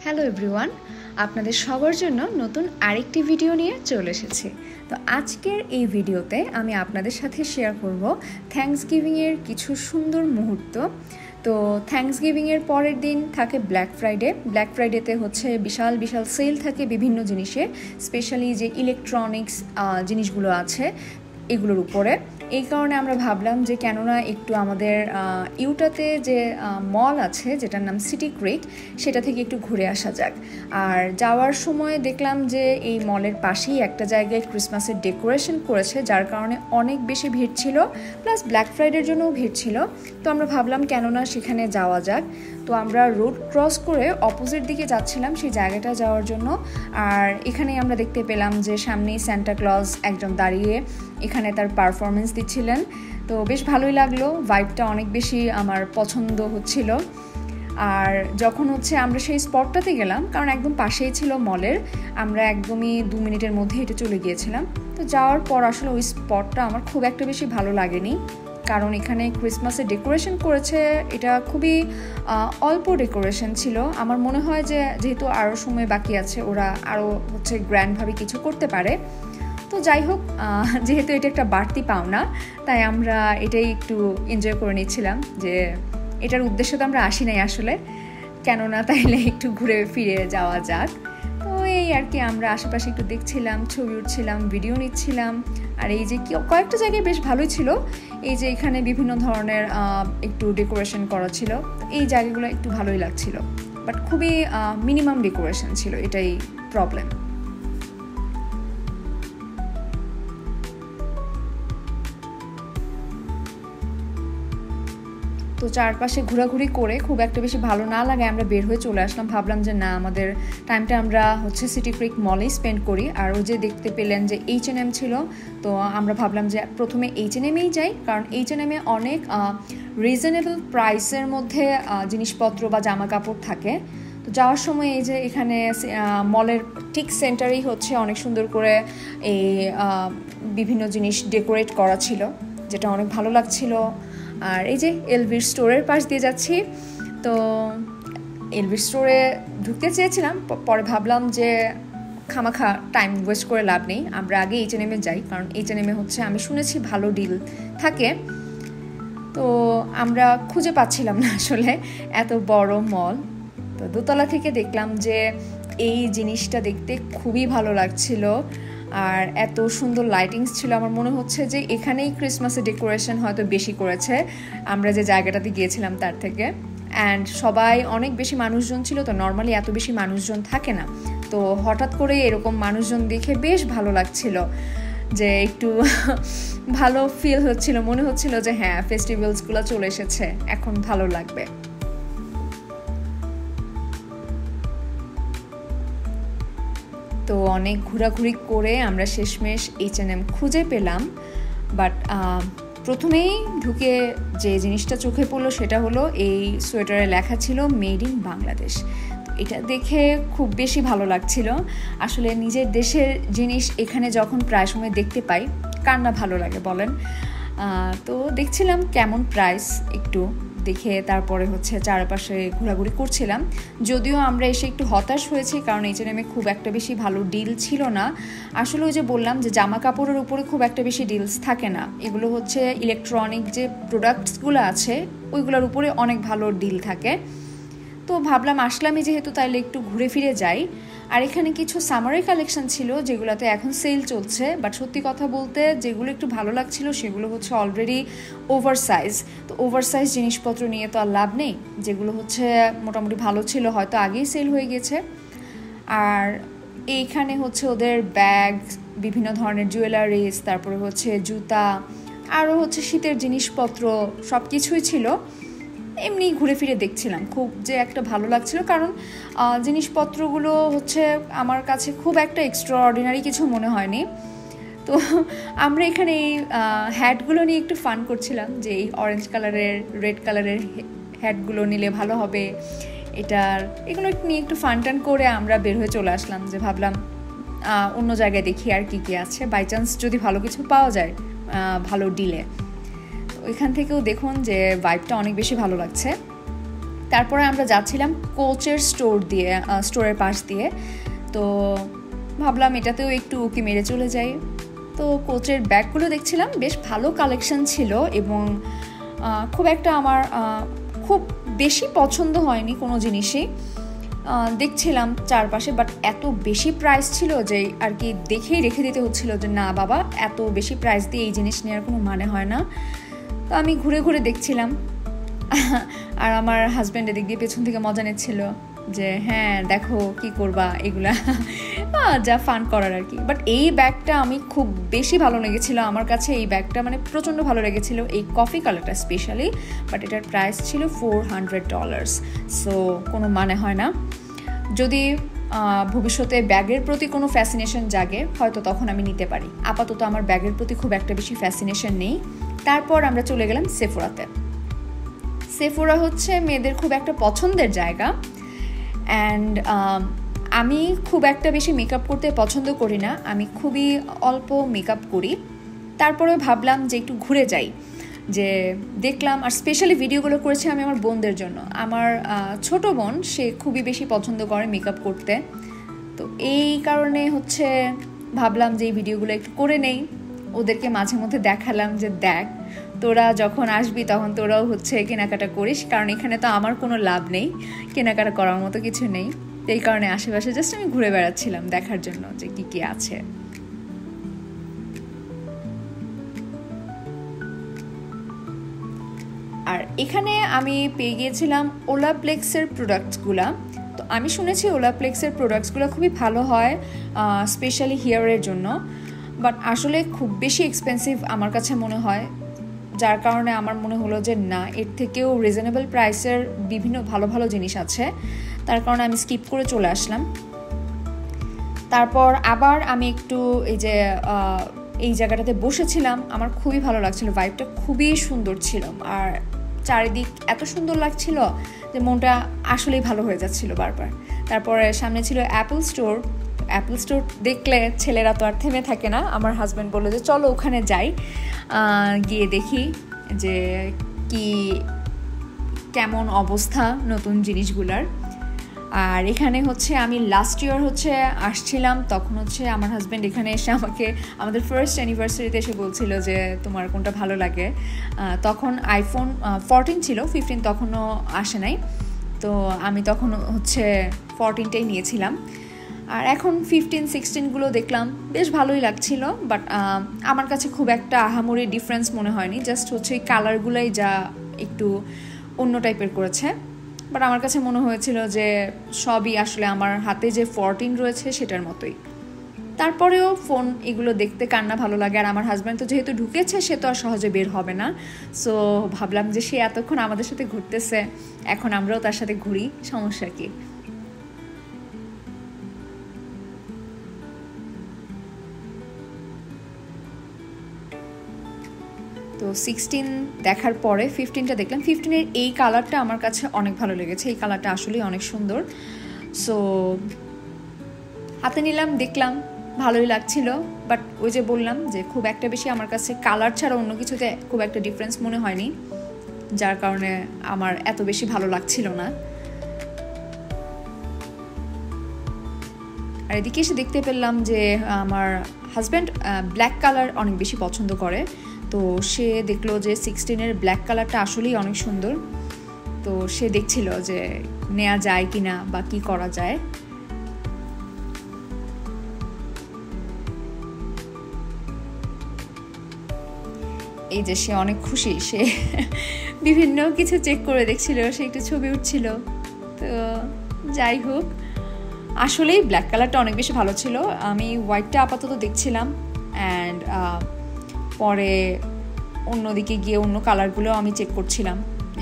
Hello everyone, আপনাদের সবার জন্য নতুন আরেকটি ভিডিও নিয়ে চলে এসেছি। তো আজকের এই ভিডিওতে আমি আপনাদের সাথে শেয়ার করব থ্যাঙ্কসগিভিংয়ের কিছু সুন্দর মুহূর্ত। তো থ্যাঙ্কসগিভিংয়ের পরের দিন থাকে ব্ল্যাক ফ্রাইডেতে হচ্ছে বিশাল বিশাল সেল থাকে বিভিন্ন জিনিসে, স্পেশালি যে ইলেকট্রনিক্স জিনিসগুলো আছে এগুলোর উপরে। এই কারণে আমরা ভাবলাম যে কেননা একটু আমাদের ইউটাতে যে মল আছে যেটার নাম সিটি ক্রিক, সেটা থেকে একটু ঘুরে আসা যাক। আর যাওয়ার সময় দেখলাম যে এই মলের পাশেই একটা জায়গায় ক্রিসমাসের ডেকোরেশন করেছে, যার কারণে অনেক বেশি ভিড় ছিল, প্লাস ব্ল্যাক ফ্রাইডের জন্যও ভিড় ছিল। তো আমরা ভাবলাম কেননা সেখানে যাওয়া যাক। তো আমরা রোড ক্রস করে অপোজিট দিকে যাচ্ছিলাম সেই জায়গাটা যাওয়ার জন্য। আর এখানে আমরা দেখতে পেলাম যে সামনেই সান্টা ক্লজ একজন দাঁড়িয়ে এখানে তার পারফরমেন্স দিচ্ছিলেন। তো বেশ ভালোই লাগলো, ভাইবটা অনেক বেশি আমার পছন্দ হচ্ছিল। আর যখন হচ্ছে আমরা সেই স্পটটাতে গেলাম, কারণ একদম পাশেই ছিল মলের, আমরা একদমই 2 মিনিটের মধ্যে হেঁটে চলে গিয়েছিলাম। তো যাওয়ার পর আসলে ওই স্পটটা আমার খুব একটা বেশি ভালো লাগেনি, কারণ এখানে ক্রিসমাসের ডেকোরেশন করেছে, এটা খুবই অল্প ডেকোরেশন ছিল। আমার মনে হয় যে যেহেতু আরও সময় বাকি আছে, ওরা আরও হচ্ছে গ্র্যান্ডভাবে কিছু করতে পারে। তো যাই হোক, যেহেতু এটা একটা বাড়তি পাওনা, তাই আমরা এটাই একটু এনজয় করে নিচ্ছিলাম যে এটার উদ্দেশ্য তো আমরা আসি নাই আসলে, কেননা তাইলে একটু ঘুরে ফিরে যাওয়া যাক। তো এই আর কি, আমরা আশেপাশে একটু দেখছিলাম, ছবি উঠছিলাম, ভিডিও নিচ্ছিলাম। আর এই যে কয়েকটা জায়গায় বেশ ভালোই ছিল, এই যে এখানে বিভিন্ন ধরনের একটু ডেকোরেশন করা ছিল, এই জায়গাগুলো একটু ভালোই লাগছিল, বাট খুবই মিনিমাম ডেকোরেশন ছিল, এটাই প্রবলেম। তো চারপাশে ঘোরাঘুরি করে খুব একটা বেশি ভালো না লাগে আমরা বের হয়ে চলে আসলাম। ভাবলাম যে না, আমাদের টাইমটা আমরা হচ্ছে সিটি ক্রিক মলেই স্পেন্ড করি। আর ও যে দেখতে পেলেন যে H&M ছিল, তো আমরা ভাবলাম যে প্রথমে H&Mই যাই, কারণ H&M-এ অনেক রিজনেবল প্রাইসের মধ্যে জিনিসপত্র বা জামা কাপড় থাকে। তো যাওয়ার সময় এই যে এখানে মলের ঠিক সেন্টারেই হচ্ছে অনেক সুন্দর করে এই বিভিন্ন জিনিস ডেকোরেট করা ছিল, যেটা অনেক ভালো লাগছিল। আর এই যে এলভির স্টোরের পাশ দিয়ে যাচ্ছি, তো এলভির স্টোরে ঢুকতে চেয়েছিলাম, পরে ভাবলাম যে খামাখা টাইম ওয়েস্ট করে লাভ নেই, আমরা আগে H&M-এ যাই, কারণ H&M-এ হচ্ছে আমি শুনেছি ভালো ডিল থাকে। তো আমরা খুঁজে পাচ্ছিলাম না আসলে এত বড় মল। তো দোতলা থেকে দেখলাম যে এই জিনিসটা দেখতে খুবই ভালো লাগছিল, আর এত সুন্দর লাইটিংস ছিল, আমার মনে হচ্ছে যে এখানেই ক্রিসমাসের ডেকোরেশন হয়তো বেশি করেছে আমরা যে জায়গাটাতে গিয়েছিলাম তার থেকে। অ্যান্ড সবাই অনেক বেশি মানুষজন ছিল, তো নর্মালি এত বেশি মানুষজন থাকে না। তো হঠাৎ করে এরকম মানুষজন দেখে বেশ ভালো লাগছিল, যে একটু ভালো ফিল হচ্ছিল, মনে হচ্ছিল যে হ্যাঁ, ফেস্টিভ্যালসগুলো চলে এসেছে, এখন ভালো লাগবে। তো অনেক ঘোরাঘুরি করে আমরা শেষমেশ H&M খুঁজে পেলাম। বাট প্রথমেই ঢুকে যে জিনিসটা চোখে পড়লো সেটা হলো এই সোয়েটারে লেখা ছিল মেড ইন বাংলাদেশ। তো এটা দেখে খুব বেশি ভালো লাগছিল। আসলে নিজের দেশের জিনিস এখানে যখন প্রায় সময় দেখতে পাই, কার না ভালো লাগে বলেন। তো দেখছিলাম কেমন প্রাইস, একটু দেখে তারপরে হচ্ছে চারপাশে ঘোরাঘুরি করছিলাম। যদিও আমরা এসে একটু হতাশ হয়েছি, কারণ H&M-এ খুব একটা বেশি ভালো ডিল ছিল না। আসলে ওই যে বললাম যে জামা কাপড়ের উপরে খুব একটা বেশি ডিলস থাকে না, এগুলো হচ্ছে ইলেকট্রনিক যে প্রোডাক্টসগুলো আছে ওইগুলোর উপরে অনেক ভালো ডিল থাকে। তো ভাবলাম আসলামই যেহেতু, তাইলে একটু ঘুরে ফিরে যাই। আর এখানে কিছু সামারি কালেকশন ছিল যেগুলোতে এখন সেল চলছে, বাট সত্যি কথা বলতে যেগুলো একটু ভালো লাগছিল সেগুলো হচ্ছে অলরেডি ওভারসাইজ। তো ওভারসাইজ জিনিসপত্র নিয়ে তো আর লাভ নেই, যেগুলো হচ্ছে মোটামুটি ভালো ছিল হয়তো আগেই সেল হয়ে গেছে। আর এইখানে হচ্ছে ওদের ব্যাগ, বিভিন্ন ধরনের জুয়েলারিজ, তারপরে হচ্ছে জুতা, আরও হচ্ছে শীতের জিনিসপত্র, সব কিছুই ছিল। এমনি ঘুরে ফিরে দেখছিলাম, খুব যে একটা ভালো লাগছিল, কারণ জিনিসপত্রগুলো হচ্ছে আমার কাছে খুব একটা এক্সট্রাঅর্ডিনারি কিছু মনে হয়নি। তো আমরা এখানে এই হ্যাটগুলো নিয়ে একটু ফান করছিলাম, যে এই অরেঞ্জ কালারের, রেড কালারের হ্যাটগুলো নিলে ভালো হবে, এগুলো নিয়ে একটু ফান টান করে আমরা বের হয়ে চলে আসলাম, যে ভাবলাম অন্য জায়গায় দেখি আর কি আছে, বাই চান্স যদি ভালো কিছু পাওয়া যায় ভালো ডিলে। তো এখান থেকেও দেখুন যে ভাইবটা অনেক বেশি ভালো লাগছে। তারপরে আমরা যাচ্ছিলাম কোচের স্টোরের পাশ দিয়ে। তো ভাবলাম এটাতেও একটু উকি মেরে চলে যাই। তো কোচের ব্যাগগুলো দেখছিলাম, বেশ ভালো কালেকশন ছিল এবং খুব একটা আমার খুব বেশি পছন্দ হয়নি কোনো জিনিসই। দেখছিলাম চারপাশে, বাট এত বেশি প্রাইস ছিল যে আর কি দেখেই রেখে দিতে হচ্ছিল যে না বাবা, এত বেশি প্রাইস দিয়ে এই জিনিস নেওয়ার কোনো মানে হয় না। তো আমি ঘুরে ঘুরে দেখছিলাম আর আমার হাজব্যান্ড এদিক দিয়ে পেছন থেকে মজা নিচ্ছিল যে হ্যাঁ দেখো কি করবা এগুলা, যা ফান করার আর কি। বাট এই ব্যাগটা আমি খুব বেশি ভালো লেগেছিল আমার কাছে, এই ব্যাগটা মানে প্রচণ্ড ভালো লেগেছিল, এই কফি কালারটা স্পেশালি। বাট এটার প্রাইস ছিল $400। সো কোনো মানে হয় না। যদি ভবিষ্যতে ব্যাগের প্রতি কোনো ফ্যাসিনেশন জাগে হয়তো তখন আমি নিতে পারি, আপাতত আমার ব্যাগের প্রতি খুব একটা বেশি ফ্যাসিনেশন নেই। তারপর আমরা চলে গেলাম সেফোরাতে। সেফোরা হচ্ছে মেয়েদের খুব একটা পছন্দের জায়গা। অ্যান্ড আমি খুব একটা বেশি মেকআপ করতে পছন্দ করি না, আমি খুবই অল্প মেকআপ করি। তারপরে ভাবলাম যে একটু ঘুরে যাই, যে দেখলাম আর স্পেশালি ভিডিওগুলো করেছি আমি আমার বোনদের জন্য। আমার ছোট বোন সে খুবই বেশি পছন্দ করে মেকআপ করতে, তো এই কারণে হচ্ছে ভাবলাম যে এই ভিডিওগুলো একটু করে নেই। ওদেরকে মাঝে মধ্যে দেখালাম যে দেখ তোরা যখন আসবি তখন তোরাও হচ্ছে কেনাকাটা করিস, কারণ এখানে তো আমার কোনো লাভ নেই, কেনাকাটা করার মতো কিছু নেই। এই কারণে আশেপাশে জাস্ট আমি ঘুরে বেড়াচ্ছিলাম দেখার জন্য যে কি কি আছে। আর এখানে আমি পেয়ে গিয়েছিলাম ওলাপ্লেক্সের প্রোডাক্টসগুলা। তো আমি শুনেছি ওলাপ্লেক্সের প্রোডাক্টসগুলো খুবই ভালো হয় স্পেশালি হেয়ারের জন্য, বাট আসলে খুব বেশি এক্সপেন্সিভ আমার কাছে মনে হয়, যার কারণে আমার মনে হলো যে না, এর থেকেও রিজনেবল প্রাইসের বিভিন্ন ভালো ভালো জিনিস আছে, তার কারণে আমি স্কিপ করে চলে আসলাম। তারপর আবার আমি একটু এই জায়গাটাতে বসেছিলাম, আমার খুবই ভালো লাগছিল, ভাইবটা খুবই সুন্দর ছিল আর চারিদিক এত সুন্দর লাগছিল যে মনটা আসলেই ভালো হয়ে যাচ্ছিল বারবার। তারপরে সামনে ছিল অ্যাপল স্টোর। অ্যাপল স্টোর দেখলে ছেলেরা তো আর থেমে থাকে না, আমার হাজব্যান্ড বললো যে চলো ওখানে যাই, গিয়ে দেখি যে কেমন অবস্থা নতুন জিনিসগুলার। আর এখানে হচ্ছে আমি লাস্ট ইয়ার হচ্ছে আসছিলাম, তখন হচ্ছে আমার হাজব্যান্ড এখানে এসে আমাদের ফার্স্ট অ্যানিভার্সারিতে এসে বলছিল যে তোমার কোনটা ভালো লাগে। তখন iPhone 14 ছিল, 15 তখনও আসে নাই, তো আমি তখন হচ্ছে 14টাই নিয়েছিলাম। আর এখন 15-16গুলো দেখলাম, বেশ ভালোই লাগছিল, বাট আমার কাছে খুব একটা আহামরি ডিফারেন্স মনে হয়নি, জাস্ট হচ্ছে এই কালারগুলোই যা একটু অন্য টাইপের করেছে। বাট আমার কাছে মনে হয়েছিল যে সবই আসলে আমার হাতে যে 14 রয়েছে সেটার মতোই। তারপরেও ফোন এগুলো দেখতে কান্না ভালো লাগে, আর আমার হাজব্যান্ড তো যেহেতু ঢুকেছে সে তো আর সহজে বের হবে না, সো ভাবলাম যে সে এতক্ষণ আমাদের সাথে ঘুরতেছে, এখন আমরাও তার সাথে ঘুরি, সমস্যা কি। তো 16 দেখার পরে 15টা দেখলাম। 15-এর এই কালারটা আমার কাছে অনেক ভালো লেগেছে, এই কালারটা আসলেই অনেক সুন্দর, সো হাতে নিলাম, দেখলাম ভালোই লাগছিল। বাট ওই যে বললাম যে খুব একটা বেশি আমার কাছে কালার ছাড়া অন্য কিছুতে খুব একটা ডিফারেন্স মনে হয়নি, যার কারণে আমার এত বেশি ভালো লাগছিল না। আর এদিকে এসে দেখতে পেলাম যে আমার হাজব্যান্ড ব্ল্যাক কালার অনেক বেশি পছন্দ করে, তো সে দেখলো যে 16-এর ব্ল্যাক কালারটা আসলেই অনেক সুন্দর, তো সে দেখছিল যে নেওয়া যায় কিনা বা কি করা যায়। এই যে সে অনেক খুশি, সে বিভিন্ন কিছু চেক করে দেখছিল, সে একটু ছবি উঠছিল। তো যাই হোক, আসলেই ব্ল্যাক কালারটা অনেক বেশি ভালো ছিল। আমি হোয়াইটটা আপাতত দেখছিলাম, অ্যান্ড পরে অন্যদিকে গিয়ে অন্য কালারগুলো আমি চেক করছিলাম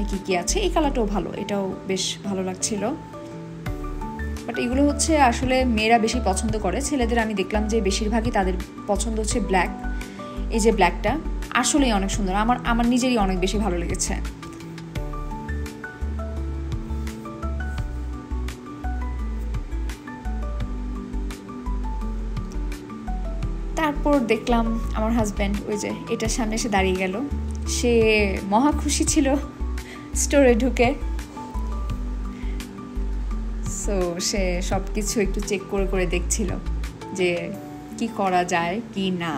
যে কী আছে। এই কালারটাও ভালো, এটাও বেশ ভালো লাগছিল। বাট এগুলো হচ্ছে আসলে মেয়েরা বেশি পছন্দ করে, ছেলেদের আমি দেখলাম যে বেশিরভাগই তাদের পছন্দ হচ্ছে ব্ল্যাক। এই যে ব্ল্যাকটা আসলেই অনেক সুন্দর, আমার নিজেরই অনেক বেশি ভালো লেগেছে। তারপর দেখলাম আমার হাজব্যান্ড ওই যে এটার সামনে এসে দাঁড়িয়ে গেল, সে মহা খুশি ছিল স্টোরে ঢুকে। সো সে সব কিছু একটু চেক করে করে দেখছিল যে কি করা যায় কি না।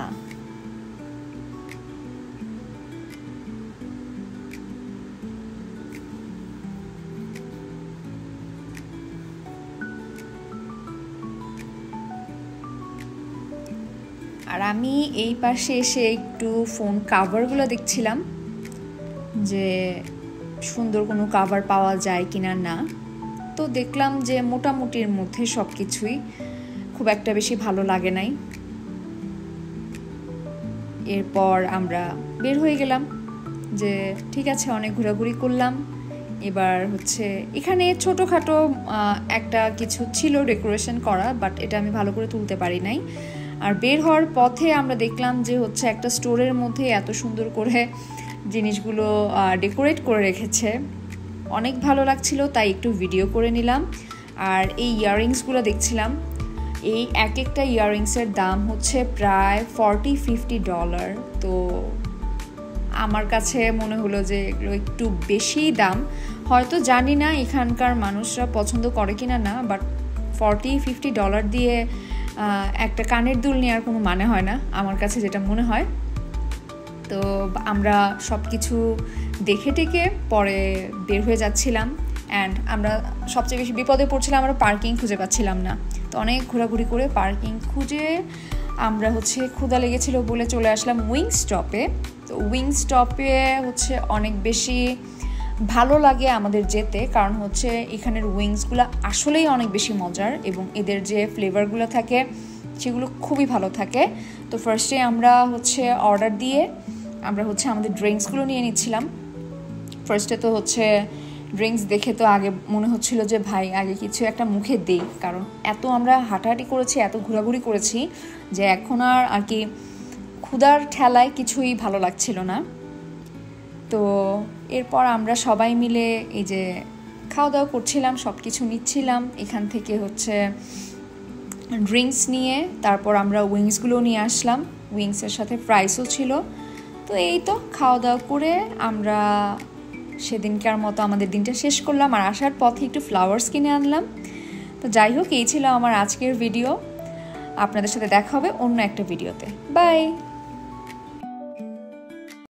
আর আমি এই পাশে এসে একটু ফোন কাভারগুলো দেখছিলাম যে সুন্দর কোনো কাভার পাওয়া যায় কিনা না। তো দেখলাম যে মোটামুটির মধ্যে সব কিছুই খুব একটা বেশি ভালো লাগে নাই। এরপর আমরা বের হয়ে গেলাম যে ঠিক আছে, অনেক ঘোরাঘুরি করলাম। এবার হচ্ছে এখানে ছোটোখাটো একটা কিছু ছিল ডেকোরেশন করা, বাট এটা আমি ভালো করে তুলতে পারি নাই। আর বের হওয়ার পথে আমরা দেখলাম যে হচ্ছে একটা স্টোরের মধ্যে এত সুন্দর করে জিনিসগুলো ডেকোরেট করে রেখেছে, অনেক ভালো লাগছিল, তাই একটু ভিডিও করে নিলাম। আর এই ইয়াররিংসগুলো দেখছিলাম, এই এক একটা ইয়াররিংসের দাম হচ্ছে প্রায় $40-50। তো আমার কাছে মনে হলো যে এগুলো একটু বেশি দাম, হয়তো জানি না এখানকার মানুষরা পছন্দ করে কিনা না, বাট $40-50 দিয়ে একটা কানের দুল নেওয়ার কোনো মানে হয় না আমার কাছে, যেটা মনে হয়। তো আমরা সব কিছু দেখে টেকে পরে বের হয়ে যাচ্ছিলাম। অ্যান্ড আমরা সবচেয়ে বেশি বিপদে পড়ছিলাম, আমরা পার্কিং খুঁজে পাচ্ছিলাম না। তো অনেক ঘোরাঘুরি করে পার্কিং খুঁজে আমরা হচ্ছে ক্ষুধা লেগেছিল বলে চলে আসলাম উইং স্টপে। তো উইং স্টপে হচ্ছে অনেক বেশি ভালো লাগে আমাদের যেতে, কারণ হচ্ছে এখানের উইংসগুলো আসলেই অনেক বেশি মজার এবং এদের যে ফ্লেভারগুলো থাকে সেগুলো খুবই ভালো থাকে। তো ফার্স্টে আমরা হচ্ছে অর্ডার দিয়ে আমরা হচ্ছে আমাদের ড্রিঙ্কসগুলো নিয়ে নিচ্ছিলাম। ফার্স্টে তো হচ্ছে ড্রিঙ্কস দেখে তো আগে মনে হচ্ছিল যে ভাই আগে কিছু একটা মুখে দেই, কারণ এত আমরা হাঁটাহাঁটি করেছি, এত ঘোরাঘুরি করেছি যে এখন আর কি ক্ষুধার ঠেলায় কিছুই ভালো লাগছিল না। তো এরপর আমরা সবাই মিলে এই যে খাওয়া দাওয়া করছিলাম, সব কিছু নিচ্ছিলাম এখান থেকে হচ্ছে ড্রিঙ্কস নিয়ে। তারপর আমরা উইংসগুলো নিয়ে আসলাম, উইংসের সাথে ফ্রাইসও ছিল। তো এই তো খাওয়া দাওয়া করে আমরা সেদিনকার মতো আমাদের দিনটা শেষ করলাম। আর আসার পথে একটু ফ্লাওয়ার্স কিনে আনলাম। তো যাই হোক, এই ছিল আমার আজকের ভিডিও। আপনাদের সাথে দেখা হবে অন্য একটা ভিডিওতে। বাই।